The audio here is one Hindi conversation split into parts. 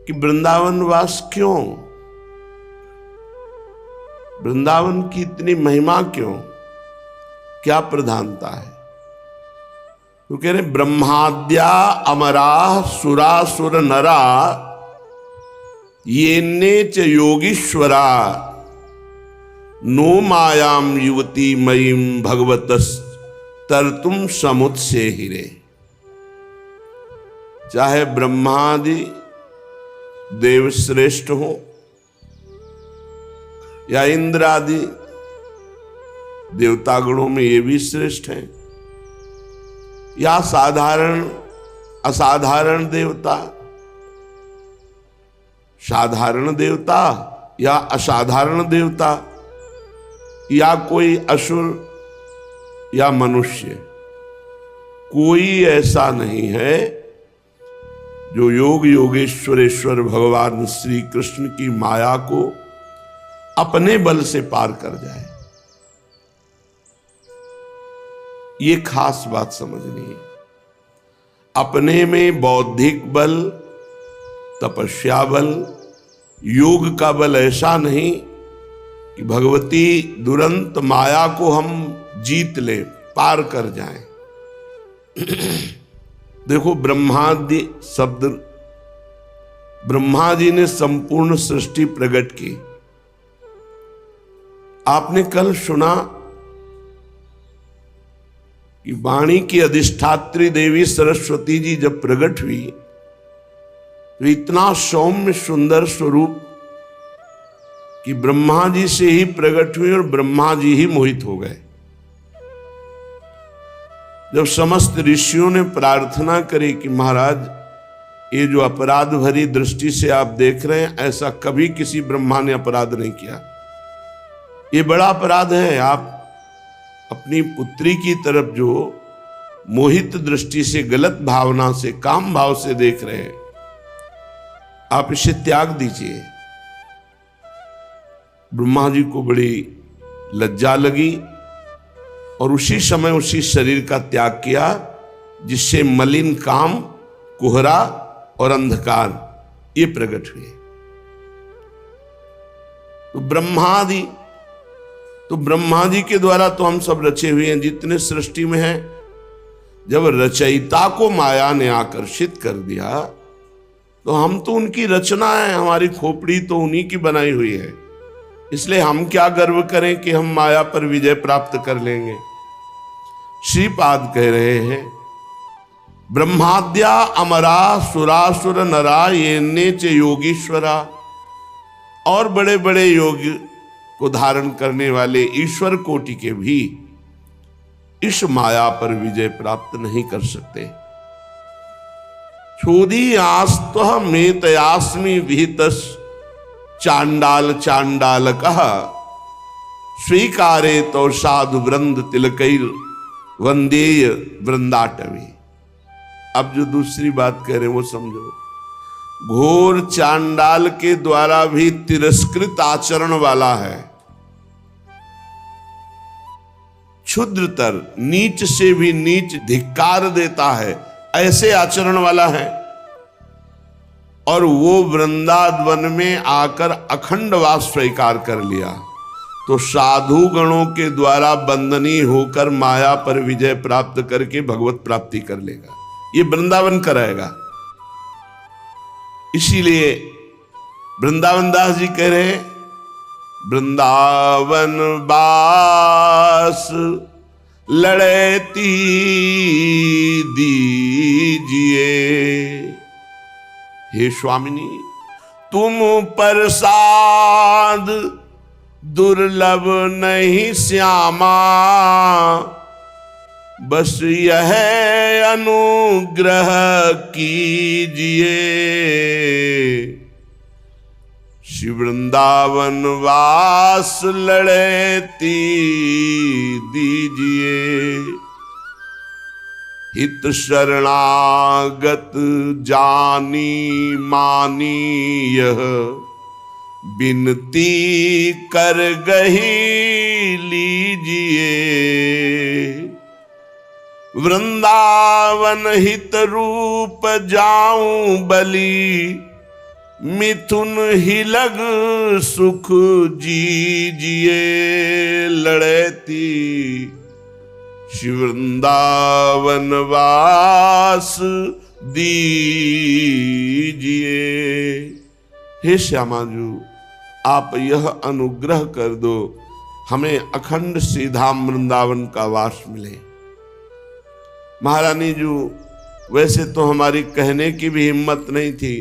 कि वृंदावन वास क्यों, वृंदावन की इतनी महिमा क्यों, क्या प्रधानता है? तो कह रहे ब्रह्माद्या अमरा सुरासुर नरा येने च योगीश्वरा नो मायाम युवती मयीम भगवतस तरतुम समुत्से हिरे। चाहे ब्रह्मादि देव श्रेष्ठ हो या इंद्र आदि देवतागणों में ये भी श्रेष्ठ हैं, या साधारण असाधारण देवता, साधारण देवता या असाधारण देवता, या कोई असुर या मनुष्य, कोई ऐसा नहीं है जो योग योगेश्वरेश्वर भगवान श्री कृष्ण की माया को अपने बल से पार कर जाए। ये खास बात समझनी है। अपने में बौद्धिक बल, तपस्या बल, योग का बल ऐसा नहीं कि भगवती दुरंत माया को हम जीत ले, पार कर जाएं। देखो ब्रह्मादि शब्द, ब्रह्मा जी ने संपूर्ण सृष्टि प्रकट की। आपने कल सुना कि वाणी की अधिष्ठात्री देवी सरस्वती जी जब प्रकट हुई तो इतना सौम्य सुंदर स्वरूप कि ब्रह्मा जी से ही प्रकट हुई और ब्रह्मा जी ही मोहित हो गए। जब समस्त ऋषियों ने प्रार्थना करी कि महाराज ये जो अपराध भरी दृष्टि से आप देख रहे हैं, ऐसा कभी किसी ब्रह्मा ने अपराध नहीं किया, ये बड़ा अपराध है। आप अपनी पुत्री की तरफ जो मोहित दृष्टि से, गलत भावना से, काम भाव से देख रहे हैं, आप इसे त्याग दीजिए। ब्रह्मा जी को बड़ी लज्जा लगी और उसी समय उसी शरीर का त्याग किया जिससे मलिन काम, कोहरा और अंधकार ये प्रकट हुए। तो ब्रह्मा जी के द्वारा तो हम सब रचे हुए हैं जितने सृष्टि में हैं। जब रचयिता को माया ने आकर्षित कर दिया तो हम तो उनकी रचना है, हमारी खोपड़ी तो उन्हीं की बनाई हुई है। इसलिए हम क्या गर्व करें कि हम माया पर विजय प्राप्त कर लेंगे। श्रीपाद कह रहे हैं ब्रह्माद्या अमरा सुरासुर नरा येने च योगीश्वरा, और बड़े बड़े योग को धारण करने वाले ईश्वर कोटि के भी इस माया पर विजय प्राप्त नहीं कर सकते। छोदी आस्तः मेतयास्मि विहितस् चांडाल चांडाल कहा स्वीकारे तो साधु वृंद तिलकैर वंदेय वृंदाटवी। अब जो दूसरी बात कह रहे हैं वो समझो। घोर चांडाल के द्वारा भी तिरस्कृत आचरण वाला है, क्षुद्रतर, नीच से भी नीच धिक्कार देता है, ऐसे आचरण वाला है। और वो वृंदावन में आकर अखंड वास स्वीकार कर लिया तो साधु गणों के द्वारा बंदनीय होकर माया पर विजय प्राप्त करके भगवत प्राप्ति कर लेगा। ये वृंदावन कराएगा। इसीलिए वृंदावन दास जी कह रहे हैं वृंदावन बास लड़ती दीजिए, हे स्वामिनी तुम प्रसाद दुर्लभ नहीं श्यामा, बस यह अनुग्रह कीजिए। श्री वृंदावन वास लड़ती दीजिए, हित शरणागत जानी मानी यह बिनती कर गही लीजिए। वृंदावन हित रूप जाऊं बलि मिथुन ही लग सुख जीजिए लड़ैती, वृंदावन वास दीजिए। हे श्यामाजू, आप यह अनुग्रह कर दो, हमें अखंड श्री धाम वृंदावन का वास मिले। महारानी जी, वैसे तो हमारी कहने की भी हिम्मत नहीं थी,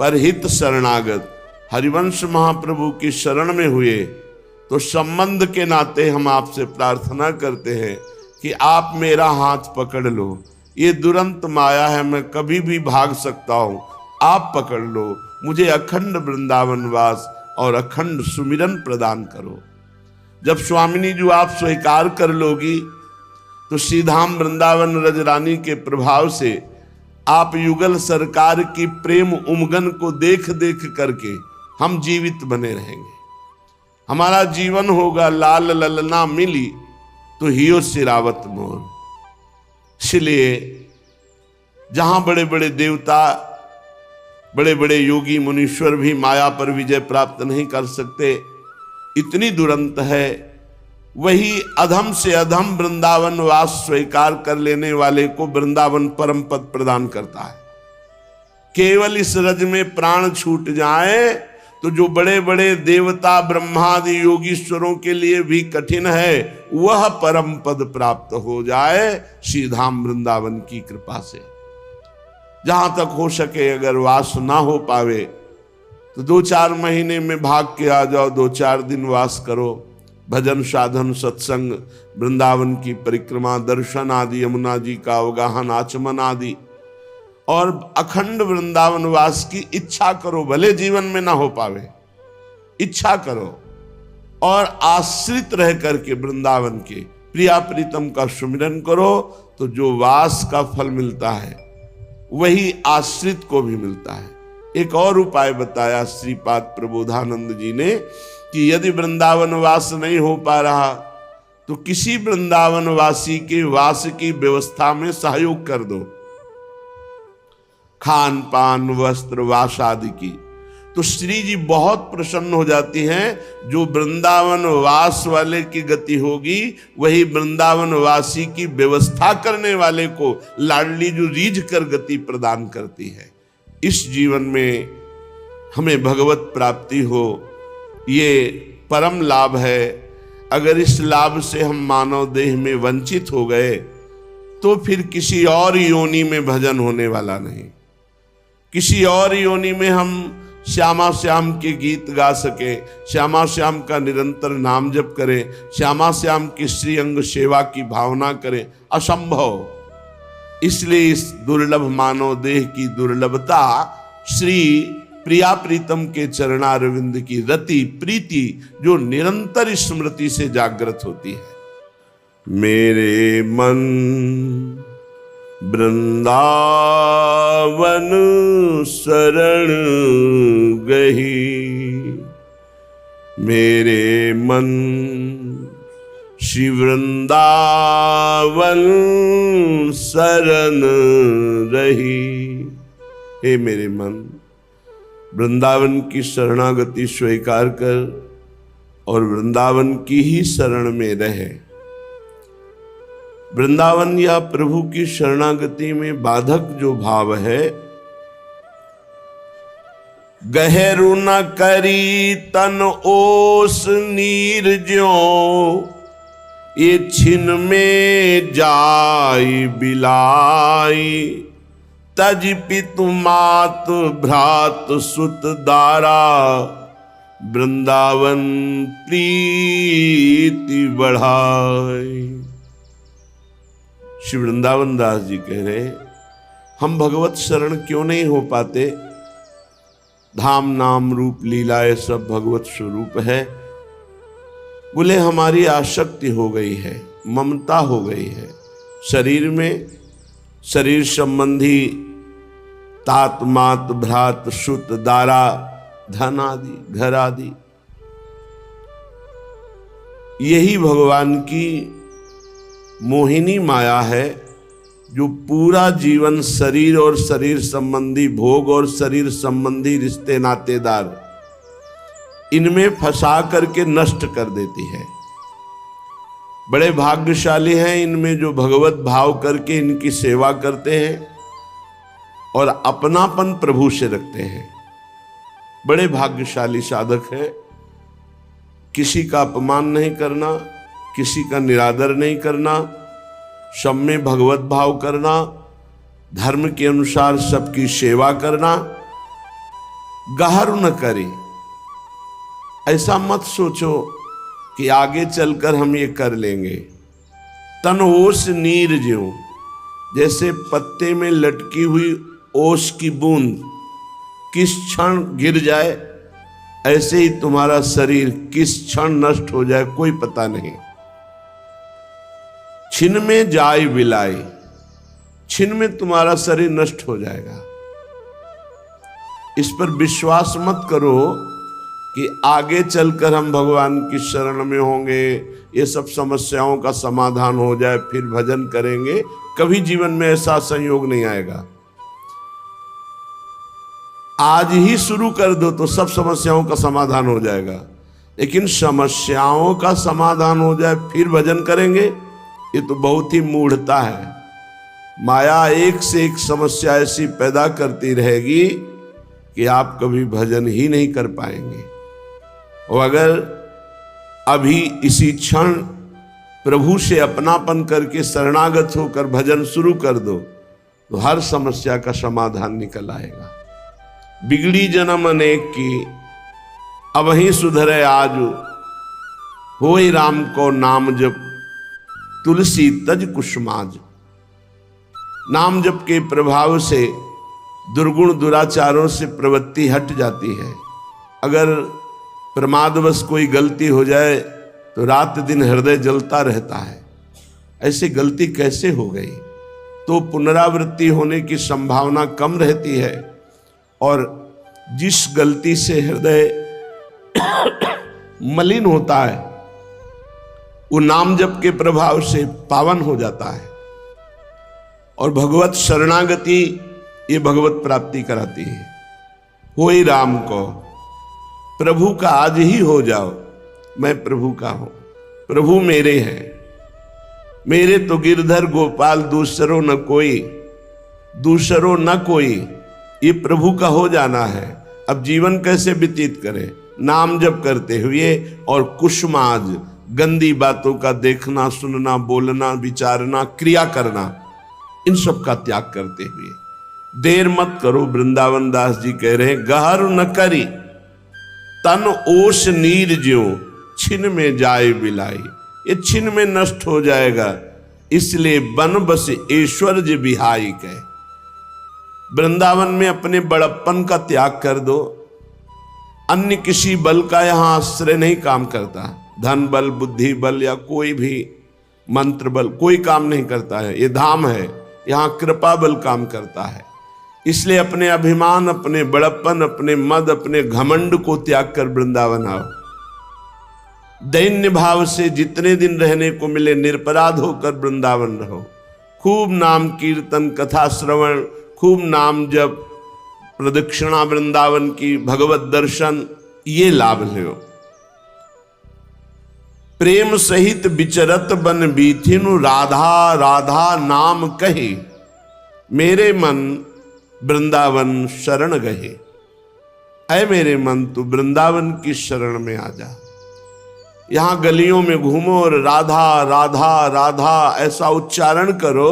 पर हित शरणागत हरिवंश महाप्रभु की शरण में हुए तो संबंध के नाते हम आपसे प्रार्थना करते हैं कि आप मेरा हाथ पकड़ लो। ये दुरंत माया है, मैं कभी भी भाग सकता हूं, आप पकड़ लो, मुझे अखंड वृंदावन वास और अखंड सुमिरन प्रदान करो। जब स्वामिनी जी आप स्वीकार कर लोगी तो श्रीधाम वृंदावन रजरानी के प्रभाव से आप युगल सरकार की प्रेम उमगन को देख देख करके हम जीवित बने रहेंगे। हमारा जीवन होगा लाल ललना मिली तो हियो सिरावत मोर। इसलिए जहां बड़े बड़े देवता, बड़े बड़े योगी मुनीश्वर भी माया पर विजय प्राप्त नहीं कर सकते, इतनी दुरंत है, वही अधम से अधम वृंदावन वास स्वीकार कर लेने वाले को वृंदावन परम पद प्रदान करता है। केवल इस रज में प्राण छूट जाए तो जो बड़े बड़े देवता ब्रह्मादि योगीश्वरों के लिए भी कठिन है, वह परम पद प्राप्त हो जाए श्रीधाम वृंदावन की कृपा से। जहां तक हो सके अगर वास ना हो पावे तो 2-4 महीने में भाग के आ जाओ, 2-4 दिन वास करो, भजन साधन सत्संग, वृंदावन की परिक्रमा, दर्शन आदि, यमुना जी का अवगाहन, आचमन आदि, और अखंड वृंदावन वास की इच्छा करो। भले जीवन में ना हो पावे, इच्छा करो और आश्रित रह करके वृंदावन के प्रिया प्रीतम का सुमिरन करो, तो जो वास का फल मिलता है वही आश्रित को भी मिलता है। एक और उपाय बताया श्रीपाद प्रबोधानंद जी ने कि यदि वृंदावन वास नहीं हो पा रहा तो किसी वृंदावन वासी के वास की व्यवस्था में सहयोग कर दो, खान पान वस्त्र वास आदि की, तो श्री जी बहुत प्रसन्न हो जाती हैं। जो वृंदावन वास वाले की गति होगी वही वृंदावन वासी की व्यवस्था करने वाले को लाडली जो रीझ कर गति प्रदान करती है। इस जीवन में हमें भगवत प्राप्ति हो, ये परम लाभ है। अगर इस लाभ से हम मानव देह में वंचित हो गए तो फिर किसी और योनि में भजन होने वाला नहीं। किसी और योनि में हम श्यामा श्याम के गीत गा सके, श्यामा श्याम का निरंतर नाम जप करें, श्यामा श्याम की श्री अंग सेवा की भावना करें, असंभव। इसलिए इस दुर्लभ मानव देह की दुर्लभता श्री प्रिया प्रीतम के चरणारविंद की रति प्रीति जो निरंतर स्मृति से जागृत होती है। मेरे मन वृंदावन शरण गही, मेरे मन श्री वृंदावन शरण रही। हे मेरे मन, वृंदावन की शरणागति स्वीकार कर और वृंदावन की ही शरण में रहे। वृंदावन या प्रभु की शरणागति में बाधक जो भाव है, गहरू न करी तन ओस नीर ज्यों, ये छिन में जाई बिलाई, तज पितु मात भ्रात सुत दारा, वृंदावन प्रीति बढ़ाई। श्री वृंदावन दास जी कह रहे, हम भगवत शरण क्यों नहीं हो पाते? धाम नाम रूप लीला ये सब भगवत स्वरूप है। बोले हमारी आसक्ति हो गई है, ममता हो गई है शरीर में, शरीर संबंधी तात मात भ्रात सुत दारा धन आदि घर आदि, यही भगवान की मोहिनी माया है जो पूरा जीवन शरीर और शरीर संबंधी भोग और शरीर संबंधी रिश्ते नातेदार इनमें फंसा करके नष्ट कर देती है। बड़े भाग्यशाली हैं इनमें जो भगवत भाव करके इनकी सेवा करते हैं और अपनापन प्रभु से रखते हैं। बड़े भाग्यशाली साधक हैं। किसी का अपमान नहीं करना, किसी का निरादर नहीं करना, सब में भगवत भाव करना, धर्म के अनुसार सबकी सेवा करना। गहर न करे, ऐसा मत सोचो कि आगे चलकर हम ये कर लेंगे। तन ओस नीर ज्यों, जैसे पत्ते में लटकी हुई ओस की बूंद किस क्षण गिर जाए, ऐसे ही तुम्हारा शरीर किस क्षण नष्ट हो जाए कोई पता नहीं। छिन में जाय बिलाई, छिन में तुम्हारा शरीर नष्ट हो जाएगा। इस पर विश्वास मत करो कि आगे चलकर हम भगवान की शरण में होंगे, ये सब समस्याओं का समाधान हो जाए फिर भजन करेंगे। कभी जीवन में ऐसा संयोग नहीं आएगा। आज ही शुरू कर दो तो सब समस्याओं का समाधान हो जाएगा, लेकिन समस्याओं का समाधान हो जाए फिर भजन करेंगे, ये तो बहुत ही मूढ़ता है। माया एक से एक समस्या ऐसी पैदा करती रहेगी कि आप कभी भजन ही नहीं कर पाएंगे। और अगर अभी इसी क्षण प्रभु से अपनापन करके शरणागत होकर भजन शुरू कर दो तो हर समस्या का समाधान निकल आएगा। बिगड़ी जन्म अनेक की, अब ही सुधरे आज, होए राम को नाम जप, तुलसी तज कुसुमाज। नाम जप के प्रभाव से दुर्गुण दुराचारों से प्रवृत्ति हट जाती है। अगर प्रमादवश कोई गलती हो जाए तो रात दिन हृदय जलता रहता है, ऐसी गलती कैसे हो गई, तो पुनरावृत्ति होने की संभावना कम रहती है। और जिस गलती से हृदय मलिन होता है वो नाम जप के प्रभाव से पावन हो जाता है। और भगवत शरणागति ये भगवत प्राप्ति कराती है। होए राम को, प्रभु का आज ही हो जाओ। मैं प्रभु का हूं, प्रभु मेरे हैं, मेरे तो गिरधर गोपाल दूसरो न कोई, दूसरो न कोई। ये प्रभु का हो जाना है। अब जीवन कैसे व्यतीत करें? नाम जप करते हुए और कुसुमाज, गंदी बातों का देखना, सुनना, बोलना, विचारना, क्रिया करना, इन सब का त्याग करते हुए। देर मत करो, वृंदावन दास जी कह रहे हैं, गहर न करी तन ओस नीर ज्यों, छिन में जाए बिलाई। ये छिन में नष्ट हो जाएगा, इसलिए बन बस ऐश्वर्य बिहाई कहे। वृंदावन में अपने बड़प्पन का त्याग कर दो। अन्य किसी बल का यहां आश्रय नहीं काम करता। धन बल, बुद्धि बल या कोई भी मंत्र बल कोई काम नहीं करता है। ये धाम है, यहां कृपा बल काम करता है। इसलिए अपने अभिमान, अपने बड़प्पन, अपने मद, अपने घमंड को त्याग कर वृंदावन आओ। दैन्य भाव से जितने दिन रहने को मिले निरपराध होकर वृंदावन रहो। खूब नाम कीर्तन, कथा श्रवण, खूब नाम जप, प्रदक्षिणा वृंदावन की, भगवत दर्शन, ये लाभ लो। प्रेम सहित विचरत बन बीथिनु, राधा राधा नाम कहे, मेरे मन वृंदावन शरण गए। ऐ मेरे मन तू वृंदावन की शरण में आ जा। यहां गलियों में घूमो और राधा राधा राधा ऐसा उच्चारण करो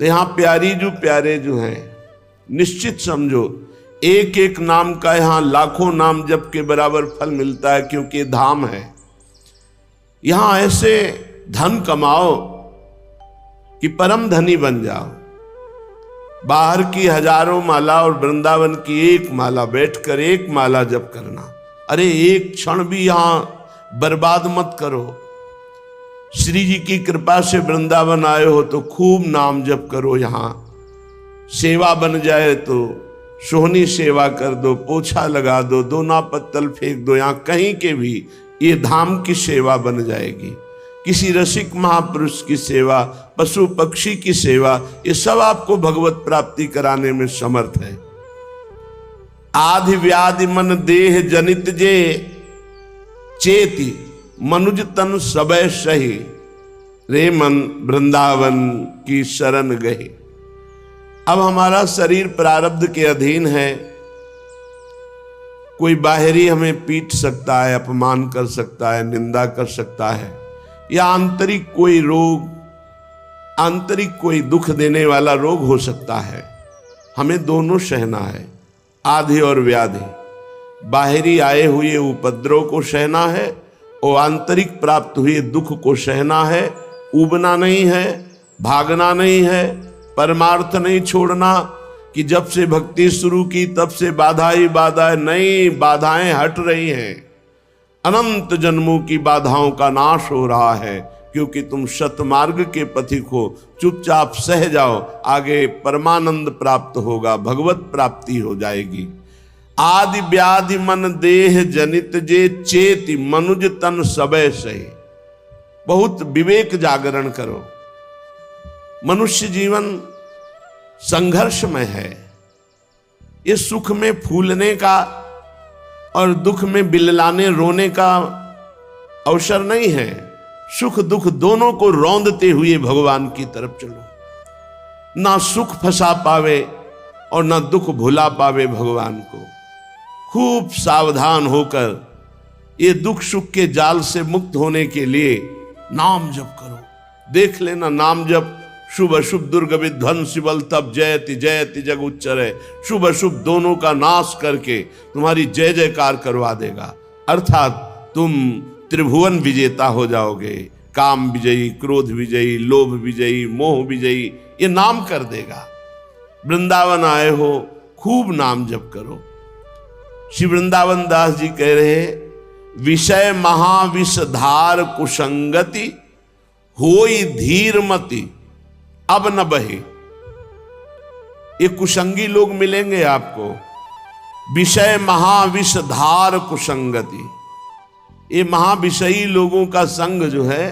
तो यहां प्यारी जो प्यारे जो हैं, निश्चित समझो एक एक नाम का यहां लाखों नाम जप के बराबर फल मिलता है, क्योंकि धाम है। यहां ऐसे धन कमाओ कि परम धनी बन जाओ। बाहर की हजारों माला और वृंदावन की एक माला, बैठकर एक माला जप करना। अरे एक क्षण भी यहां बर्बाद मत करो। श्री जी की कृपा से वृंदावन आए हो तो खूब नाम जप करो। यहां सेवा बन जाए तो सोहनी सेवा कर दो, पोछा लगा दो, दोना पत्तल फेंक दो, यहां कहीं के भी ये धाम की सेवा बन जाएगी। किसी रसिक महापुरुष की सेवा, पशु पक्षी की सेवा, ये सब आपको भगवत प्राप्ति कराने में समर्थ है। आधि व्याधि मन देह जनित जे चेति मनुज तन सबय सही, रे मन वृंदावन की शरण गए। अब हमारा शरीर प्रारब्ध के अधीन है। कोई बाहरी हमें पीट सकता है, अपमान कर सकता है, निंदा कर सकता है, या आंतरिक कोई रोग, आंतरिक कोई दुख देने वाला रोग हो सकता है। हमें दोनों सहना है, आधि और व्याधि। बाहरी आए हुए उपद्रव को सहना है और आंतरिक प्राप्त हुए दुख को सहना है। ऊबना नहीं है, भागना नहीं है, परमार्थ नहीं छोड़ना कि जब से भक्ति शुरू की तब से बाधा ही बाधा है। नहीं, बाधाएं हट रही हैं। अनंत जन्मों की बाधाओं का नाश हो रहा है, क्योंकि तुम सतमार्ग के पथिक हो। चुपचाप सह जाओ, आगे परमानंद प्राप्त होगा, भगवत प्राप्ति हो जाएगी। आदि व्याधि मन देह जनित जे चेति मनुज तन सबय सही। बहुत विवेक जागरण करो। मनुष्य जीवन संघर्षमय है। ये सुख में फूलने का और दुख में बिललाने रोने का अवसर नहीं है। सुख दुख दोनों को रौंदते हुए भगवान की तरफ चलो। ना सुख फंसा पावे और ना दुख भुला पावे भगवान को। खूब सावधान होकर ये दुख सुख के जाल से मुक्त होने के लिए नाम जप करो। देख लेना, नाम जप शुभ अशुभ दुर्ग विध्वंसी बल तब जयति जयति जग उच्चरे। शुभ अशुभ दोनों का नाश करके तुम्हारी जय जयकार करवा देगा। अर्थात तुम त्रिभुवन विजेता हो जाओगे। काम विजयी, क्रोध विजयी, लोभ विजयी, मोह विजयी, ये नाम कर देगा। वृंदावन आए हो, खूब नाम जप करो। श्री वृंदावन दास जी कह रहे, विषय महाविषधार कुसंगति होई धीरमति अब न बहे। ये कुसंगी लोग मिलेंगे आपको। विषय महाविषधार कुसंगति, ये महाविषयी लोगों का संग जो है,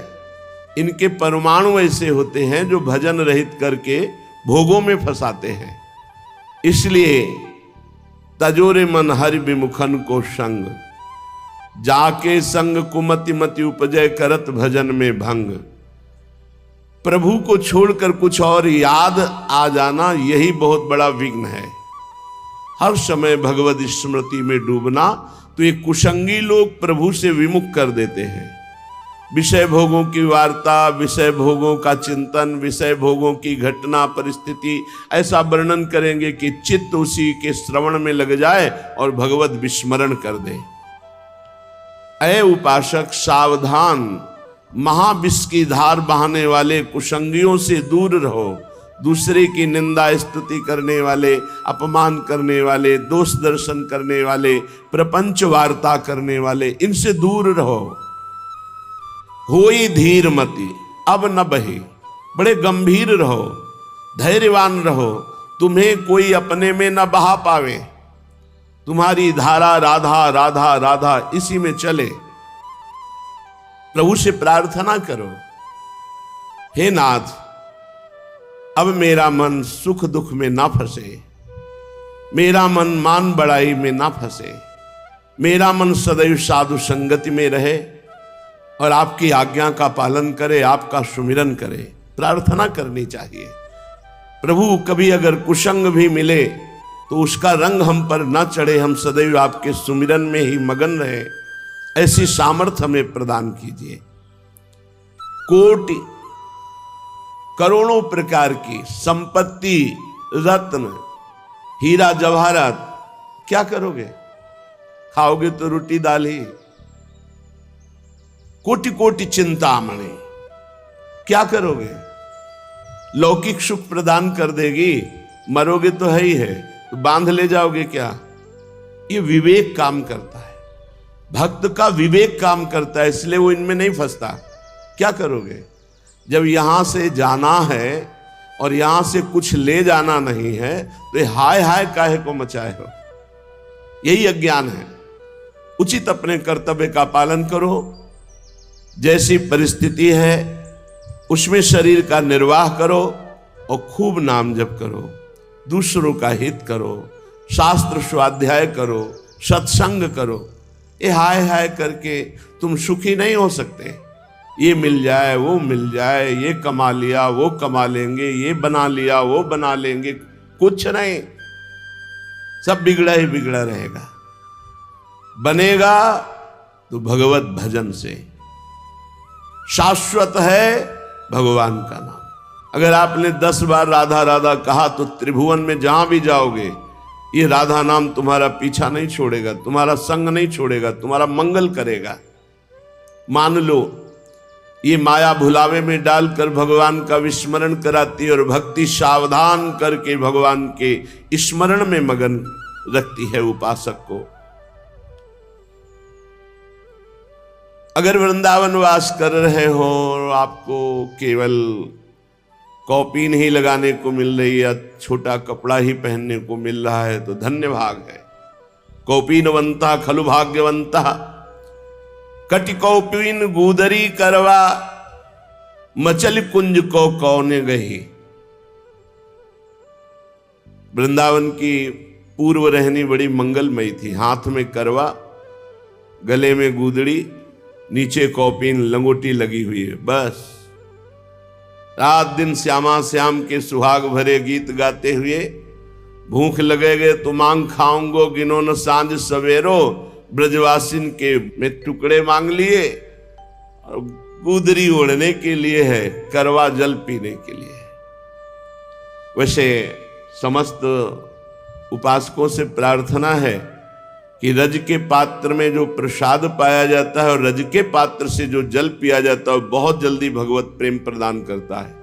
इनके परमाणु ऐसे होते हैं जो भजन रहित करके भोगों में फंसाते हैं। इसलिए तजोरे मन हरि विमुखन को संग, जाके संग कुमति मति उपजय करत भजन में भंग। प्रभु को छोड़कर कुछ और याद आ जाना, यही बहुत बड़ा विघ्न है। हर समय भगवत स्मृति में डूबना, तो ये कुसंगी लोग प्रभु से विमुख कर देते हैं। विषय भोगों की वार्ता, विषय भोगों का चिंतन, विषय भोगों की घटना परिस्थिति ऐसा वर्णन करेंगे कि चित्त उसी के श्रवण में लग जाए और भगवत विस्मरण कर दे। ऐ उपासक सावधान, महाविष की धार बहाने वाले कुसंगियों से दूर रहो। दूसरे की निंदा स्तुति करने वाले, अपमान करने वाले, दोष दर्शन करने वाले, प्रपंच वार्ता करने वाले, इनसे दूर रहो। होई धीरमति अब न बहे, बड़े गंभीर रहो, धैर्यवान रहो। तुम्हें कोई अपने में न बहा पावे। तुम्हारी धारा राधा राधा राधा इसी में चले। प्रभु से प्रार्थना करो, हे नाथ, अब मेरा मन सुख दुख में ना फंसे, मेरा मन मान बड़ाई में ना फंसे, मेरा मन सदैव साधु संगति में रहे और आपकी आज्ञा का पालन करे, आपका सुमिरन करे। प्रार्थना करनी चाहिए। प्रभु कभी अगर कुसंग भी मिले तो उसका रंग हम पर ना चढ़े, हम सदैव आपके सुमिरन में ही मगन रहे, ऐसी सामर्थ्य हमें प्रदान कीजिए। कोटि करोड़ों प्रकार की संपत्ति, रत्न, हीरा जवाहरात, क्या करोगे? खाओगे तो रोटी दाल ही। कोटि कोटि चिंतामणि, क्या करोगे? लौकिक सुख प्रदान कर देगी, मरोगे तो है ही है, तो बांध ले जाओगे क्या? ये विवेक काम करता है, भक्त का विवेक काम करता है, इसलिए वो इनमें नहीं फंसता। क्या करोगे? जब यहां से जाना है और यहां से कुछ ले जाना नहीं है, तो हाय हाय काहे को मचाए हो? यही अज्ञान है। उचित अपने कर्तव्य का पालन करो, जैसी परिस्थिति है उसमें शरीर का निर्वाह करो और खूब नाम जप करो, दूसरों का हित करो, शास्त्र स्वाध्याय करो, सत्संग करो। ये हाय हाय करके तुम सुखी नहीं हो सकते। ये मिल जाए, वो मिल जाए, ये कमा लिया, वो कमा लेंगे, ये बना लिया, वो बना लेंगे, कुछ नहीं, सब बिगड़ा ही बिगड़ा रहेगा। बनेगा तो भगवत भजन से। शाश्वत है भगवान का नाम। अगर आपने 10 बार राधा राधा कहा तो त्रिभुवन में जहां भी जाओगे ये राधा नाम तुम्हारा पीछा नहीं छोड़ेगा, तुम्हारा संग नहीं छोड़ेगा, तुम्हारा मंगल करेगा। मान लो ये माया भुलावे में डालकर भगवान का विस्मरण कराती है और भक्ति सावधान करके भगवान के स्मरण में मगन रखती है उपासक को। अगर वृंदावन वास कर रहे हो और आपको केवल कॉपी नहीं लगाने को मिल रही है, छोटा कपड़ा ही पहनने को मिल रहा है तो धन्य भाग है। कौपीनवंता खलु भाग्यवंता, कटि कौपीन गुदरी करवा, मचल कुंज को कौने गही। वृंदावन की पूर्व रहनी बड़ी मंगलमयी थी। हाथ में करवा, गले में गुदड़ी, नीचे कौपीन लंगोटी लगी हुई है। बस रात दिन श्यामा श्याम के सुहाग भरे गीत गाते हुए, भूख लगेगे तो मांग खाऊंगो गिनो न सांझ सवेरो, ब्रजवासिन के में टुकड़े मांग लिए, और गुदरी ओढ़ने के लिए है, करवा जल पीने के लिए है। वैसे समस्त उपासकों से प्रार्थना है कि रज के पात्र में जो प्रसाद पाया जाता है और रज के पात्र से जो जल पिया जाता है बहुत जल्दी भगवत प्रेम प्रदान करता है।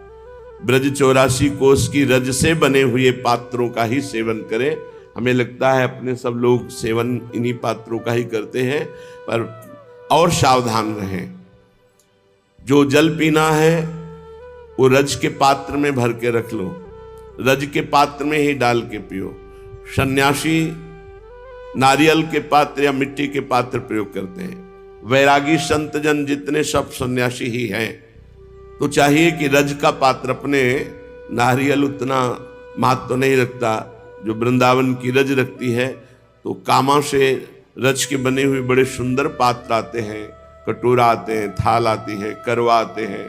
ब्रज 84 कोस की रज से बने हुए पात्रों का ही सेवन करें। हमें लगता है अपने सब लोग सेवन इन्हीं पात्रों का ही करते हैं, पर और सावधान रहें। जो जल पीना है वो रज के पात्र में भर के रख लो, रज के पात्र में ही डाल के पियो। सन्यासी नारियल के पात्र या मिट्टी के पात्र प्रयोग करते हैं। वैरागी संत जन जितने सब सन्यासी ही हैं, तो चाहिए कि रज का पात्र, अपने नारियल उतना महत्व तो नहीं रखता जो वृंदावन की रज रखती है, तो कामा से रज के बने हुए बड़े सुंदर पात्र आते हैं, कटोरा आते हैं, थाल आती है, करवा आते हैं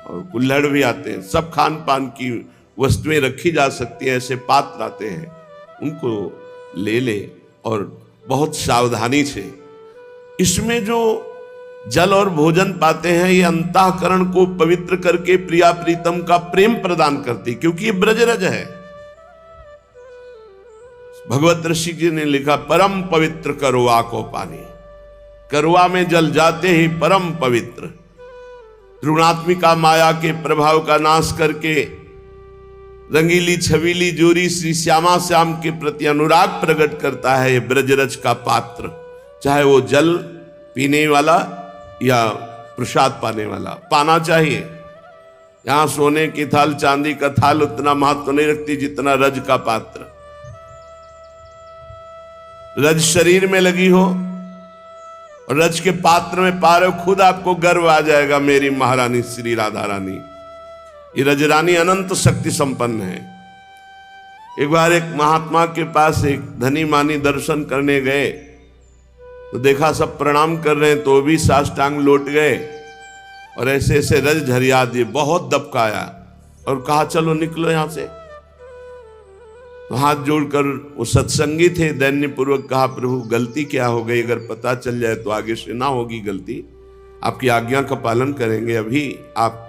और कुल्हड़ भी आते हैं। सब खान पान की वस्तुएं रखी जा सकती हैं, ऐसे पात्र आते हैं, उनको ले ले और बहुत सावधानी से। इसमें जो जल और भोजन पाते हैं ये अंतःकरण को पवित्र करके प्रिया प्रीतम का प्रेम प्रदान करती, क्योंकि ये ब्रजरज है। भगवत ऋषि जी ने लिखा, परम पवित्र करवा को पानी। करवा में जल जाते ही परम पवित्र, त्रिगुणात्मिका माया के प्रभाव का नाश करके रंगीली छबीली जोरी श्री श्यामा श्याम के प्रति अनुराग प्रकट करता है ये ब्रजरज का पात्र। चाहे वो जल पीने वाला या प्रसाद पाने वाला, पाना चाहिए। यहां सोने की थाल, चांदी का थाल उतना महत्व नहीं रखती जितना रज का पात्र। रज शरीर में लगी हो और रज के पात्र में पा रहे हो, खुद आपको गर्व आ जाएगा, मेरी महारानी श्री राधा रानी। ये रजरानी अनंत शक्ति संपन्न है। एक बार एक महात्मा के पास एक धनी मानी दर्शन करने गए तो देखा सब प्रणाम कर रहे हैं, तो भी साष्टांग लौट गए और ऐसे ऐसे रज झरिया दिए, बहुत दबकाया और कहा चलो निकलो यहां से। तो हाथ जोड़कर वो सत्संगी थे, दैन्य पूर्वक कहा, प्रभु गलती क्या हो गई, अगर पता चल जाए तो आगे से ना होगी गलती, आपकी आज्ञा का पालन करेंगे। अभी आप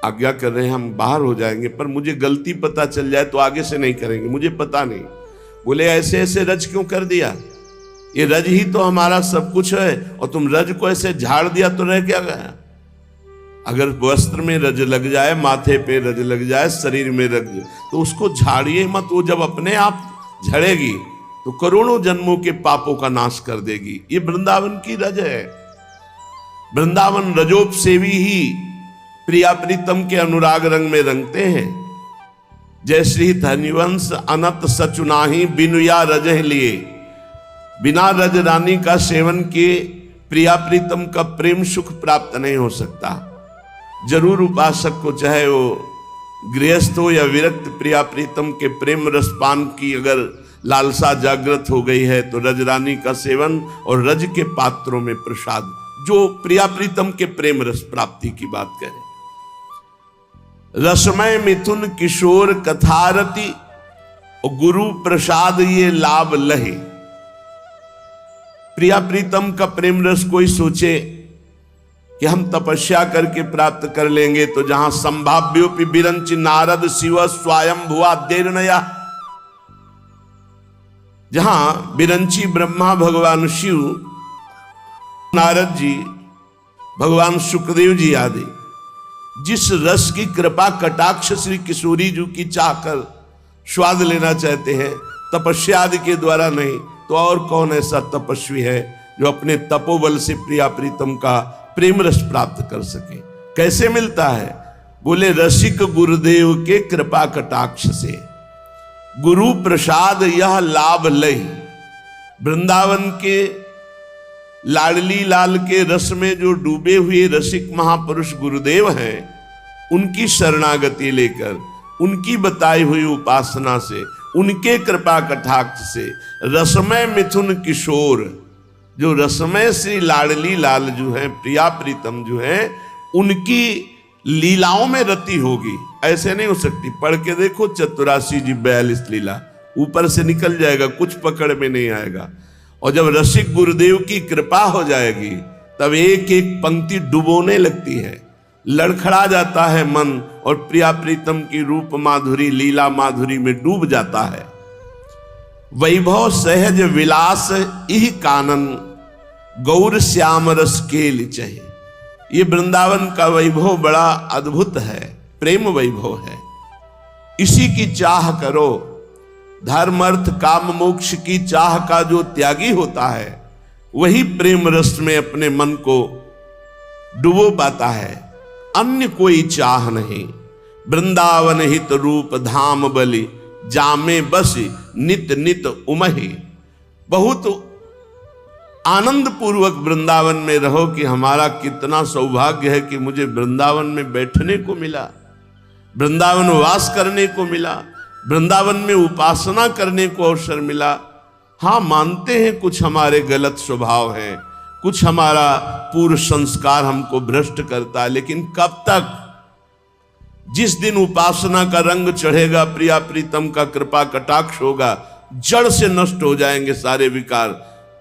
आज्ञा कर रहे हैं, हम बाहर हो जाएंगे, पर मुझे गलती पता चल जाए तो आगे से नहीं करेंगे, मुझे पता नहीं। बोले ऐसे ऐसे रज क्यों कर दिया, ये रज ही तो हमारा सब कुछ है और तुम रज को ऐसे झाड़ दिया तो रह क्या गया। अगर वस्त्र में रज लग जाए, माथे पे रज लग जाए, शरीर में रज, तो उसको झाड़िए मत। वो जब अपने आप झड़ेगी तो करोड़ों जन्मों के पापों का नाश कर देगी। ये वृंदावन की रज है। वृंदावन रजोप सेवी ही प्रिया प्रीतम के अनुराग रंग में रंगते हैं। जय श्री धन्यवंश अनत सचुनाही बिनुया रज लिए, बिना रज रानी का सेवन किए प्रिया प्रीतम का प्रेम सुख प्राप्त नहीं हो सकता। जरूर उपासक को, चाहे वो गृहस्थ हो या विरक्त, प्रिया प्रीतम के प्रेम रसपान की अगर लालसा जागृत हो गई है तो रजरानी का सेवन और रज के पात्रों में प्रसाद, जो प्रिया प्रीतम के प्रेम रस प्राप्ति की बात करें। रसमय मिथुन किशोर कथारति और गुरु प्रसाद ये लाभ लहे। प्रिया प्रीतम का प्रेम रस कोई सोचे कि हम तपस्या करके प्राप्त कर लेंगे, तो जहां संभाव्योपि बिरंचि नारद शिव स्वयं भुआ देरनया, जहां बिरंची ब्रह्मा, भगवान शिव, नारद जी, भगवान सुखदेव जी आदि जिस रस की कृपा कटाक्ष श्री किशोरी जी की चाहकर स्वाद लेना चाहते हैं, तपस्या आदि के द्वारा नहीं, तो और कौन ऐसा तपस्वी है जो अपने तपोबल से प्रिया प्रीतम का प्रेम रस प्राप्त कर सके। कैसे मिलता है? बोले रसिक गुरुदेव के कृपा कटाक्ष से, गुरु प्रसाद यह लाभ लय। वृंदावन के लाडली लाल के रस में जो डूबे हुए रसिक महापुरुष गुरुदेव हैं, उनकी शरणागति लेकर, उनकी बताई हुई उपासना से, उनके कृपा कटाक्ष से रसमय मिथुन किशोर, जो रसमय श्री लाडली लाल जो है, प्रिया प्रीतम जो है, उनकी लीलाओं में रति होगी। ऐसे नहीं हो सकती। पढ़ के देखो 84 जी 42 लीला, ऊपर से निकल जाएगा, कुछ पकड़ में नहीं आएगा। और जब रसिक गुरुदेव की कृपा हो जाएगी, तब एक एक पंक्ति डुबोने लगती है, लड़खड़ा जाता है मन, और प्रिया प्रीतम की रूप माधुरी, लीला माधुरी में डूब जाता है। वैभव सहज विलास इह कानन, गौर श्याम रस केल चाहिए। ये वृंदावन का वैभव बड़ा अद्भुत है, प्रेम वैभव है। इसी की चाह करो। धर्म अर्थ काम मोक्ष की चाह का जो त्यागी होता है, वही प्रेम रस में अपने मन को डुबो पाता है, अन्य कोई चाह नहीं। वृंदावन हित रूप धाम बलि, जामे बसी नित नित उमहि। बहुत आनंद पूर्वक वृंदावन में रहो कि हमारा कितना सौभाग्य है कि मुझे वृंदावन में बैठने को मिला, वृंदावन वास करने को मिला, वृंदावन में उपासना करने को अवसर मिला। हाँ, मानते हैं कुछ हमारे गलत स्वभाव हैं, कुछ हमारा पूर्व संस्कार हमको भ्रष्ट करता है, लेकिन कब तक? जिस दिन उपासना का रंग चढ़ेगा, प्रिया प्रीतम का कृपा कटाक्ष होगा, जड़ से नष्ट हो जाएंगे सारे विकार।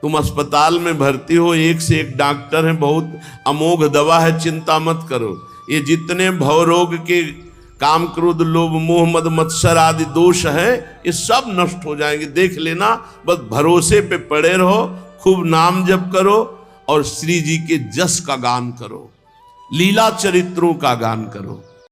तुम अस्पताल में भर्ती हो, एक से एक डॉक्टर हैं, बहुत अमोघ दवा है, चिंता मत करो। ये जितने भवरोग के काम क्रोध लोभ मोह मद मत्सर आदि दोष हैं, ये सब नष्ट हो जाएंगे, देख लेना। बस भरोसे पे पड़े रहो, खूब नाम जप करो और श्री जी के जस का गान करो, लीला चरित्रों का गान करो।